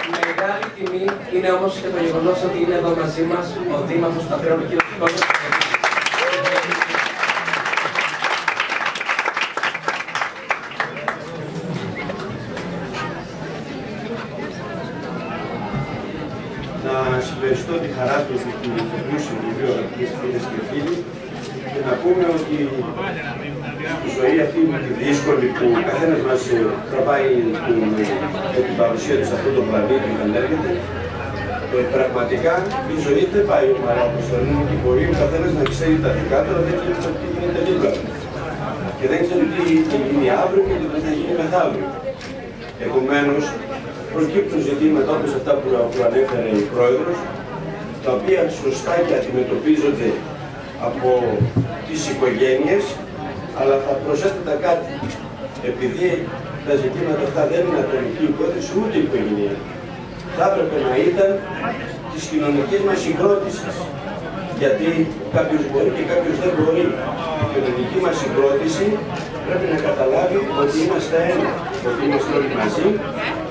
Μεγάλη τιμή είναι όμως και το γεγονός ότι είναι εδώ μαζί μας ο Δήμαρχος Πατρέων, ο κ. Κώστας. Να συμμεριστώ τη χαρά του στην πλούσια βιβλίο, αγαπητές φίλες και φίλοι, και να πούμε ότι στη ζωή αυτή τη δύσκολη που ο καθένας μας τραβάει με την παρουσία του σε αυτόν τον πλανήτη που ενέργεται, πραγματικά η ζωή δεν πάει ομαλά όπως το λένε και μπορεί ο καθένας να ξέρει τα δικά του, αλλά δεν ξέρει τι γίνεται δίπλα του. Και δεν ξέρει τι θα γίνει αύριο και τι θα γίνει μεθαύριο. Επομένως, προκύπτουν ζητήματα όπως αυτά που ανέφερε η Πρόεδρος, τα οποία σωστά και αντιμετωπίζονται από τις οικογένειες, αλλά θα προσέθετα κάτι. Επειδή τα ζητήματα αυτά δεν είναι ατομική υπόθεση ούτε οικογενειακή, θα έπρεπε να ήταν της κοινωνικής μας συγκρότησης. Γιατί κάποιος μπορεί και κάποιος δεν μπορεί. Η κοινωνική μας συγκρότηση πρέπει να καταλάβει ότι είμαστε ένα, ότι είμαστε όλοι μαζί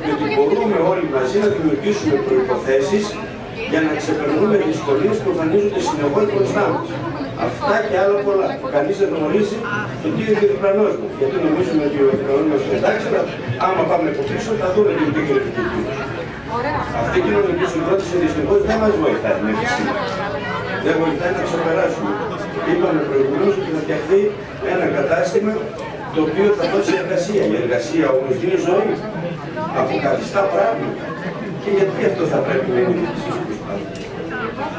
και ότι μπορούμε όλοι μαζί να δημιουργήσουμε προϋποθέσεις για να ξεπερνούμε δυσκολίες που εμφανίζονται συνεχώς μπροστά μας. Αυτά και άλλα πολλά. Κανείς δεν γνωρίζει το τι είναι ο διπλανός μας. Γιατί νομίζουμε ότι ο διπλανός μας είναι εντάξει, αλλά άμα πάμε από πίσω θα δούμε τι γίνεται και τι γίνεται. Αυτή η κοινωνική συγκρότηση δυστυχώς δεν μας βοηθάει μέχρι σήμερα. Δεν βοηθάει να ξεπεράσουμε. Είπαμε προηγουμένως ότι θα φτιαχθεί ένα κατάστημα το οποίο θα δώσει εργασία. Η εργασία όμως δίνει ζωή. Αποκαθιστά πράγματα. Και γιατί αυτό θα πρέπει να είναι δυτικής προσπάθειας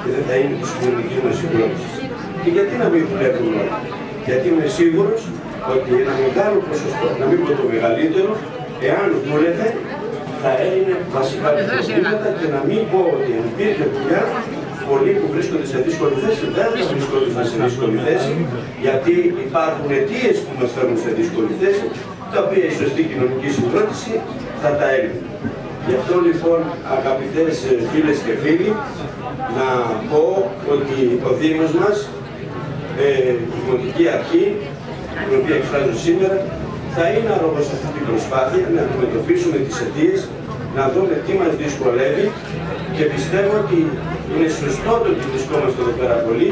και δεν θα είναι της κοινωνικής μας συγκρότησης. Και γιατί να μην δουλεύουμε όλα. Γιατί είμαι σίγουρος ότι ένα μεγάλο ποσοστό, να μην πω το μεγαλύτερο, εάν δούλευε, θα έγινε βασικά προβλήματα και να μην πω ότι αν υπήρχε δουλειά, πολλοί που βρίσκονται σε δύσκολη θέση δεν θα βρίσκονται σε δύσκολη θέση, γιατί υπάρχουν αιτίες που μας φέρνουν σε δύσκολη θέση, τα οποία η σωστή κοινωνική συγκρότηση θα τα έλυνε. Γι' αυτό λοιπόν, αγαπητές φίλες και φίλοι, να πω ότι ο Δήμος μας, η Δημοτική Αρχή, την οποία εκφράζω σήμερα, θα είναι αρρωγός σε αυτή την προσπάθεια, να αντιμετωπίσουμε τις αιτίες, να δούμε τι μας δυσκολεύει και πιστεύω ότι είναι σωστό το ότι βρισκόμαστε εδώ πέρα πολύ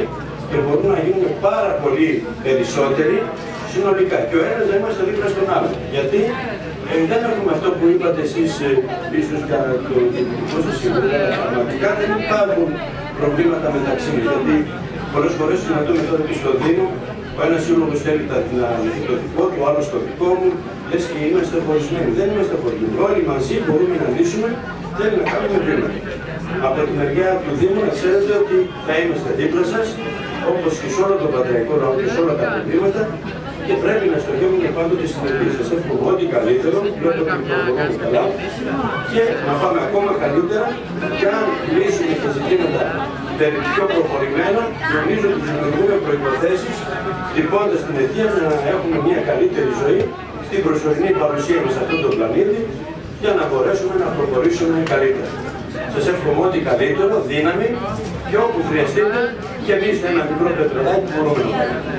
και μπορούν να γίνουν πάρα πολύ περισσότεροι συνολικά. Και ο ένας να είμαστε δίπλα στον άλλο. Γιατί δεν έχουμε αυτό που είπατε εσείς ίσως για το δυτικό σας σίγουρα, αλλά πραγματικά δεν υπάρχουν προβλήματα μεταξύ μας. Γιατί πολλές φορές συναντούμε τώρα και στο Δήμο, ο ένας σύλλογος θέλει να λυθεί το δικό του, ο άλλος το δικό μου, λες και είμαστε χωρισμένοι. Δεν είμαστε χωρισμένοι. Όλοι μαζί μπορούμε να λύσουμε, θέλει να κάνουμε βήματα. Από τη μεριά του Δήμου να ξέρετε ότι θα είμαστε δίπλα σας, όπως και σε όλο το πατριακό λαό και σε όλα τα προβλήματα, και πρέπει να στοχεύουμε πάντοτε στην ελπίδα. Σας εύχομαι ό,τι καλύτερο, βλέπω ότι προχωρούμε καλά και να πάμε ακόμα καλύτερα και αν λύσουμε τα ζητήματα πιο προχωρημένα, νομίζω ότι δημιουργούμε προϋποθέσεις χτυπώντας την αιτία να έχουμε μια καλύτερη ζωή στην προσωρινή παρουσία μας σε αυτόν τον πλανήτη για να μπορέσουμε να προχωρήσουμε καλύτερα. Σας εύχομαι ό,τι καλύτερο, δύναμη και όπου χρειαστείτε και εμείς ένα μικρό πετρελάκι μπορούμε να κάνουμε.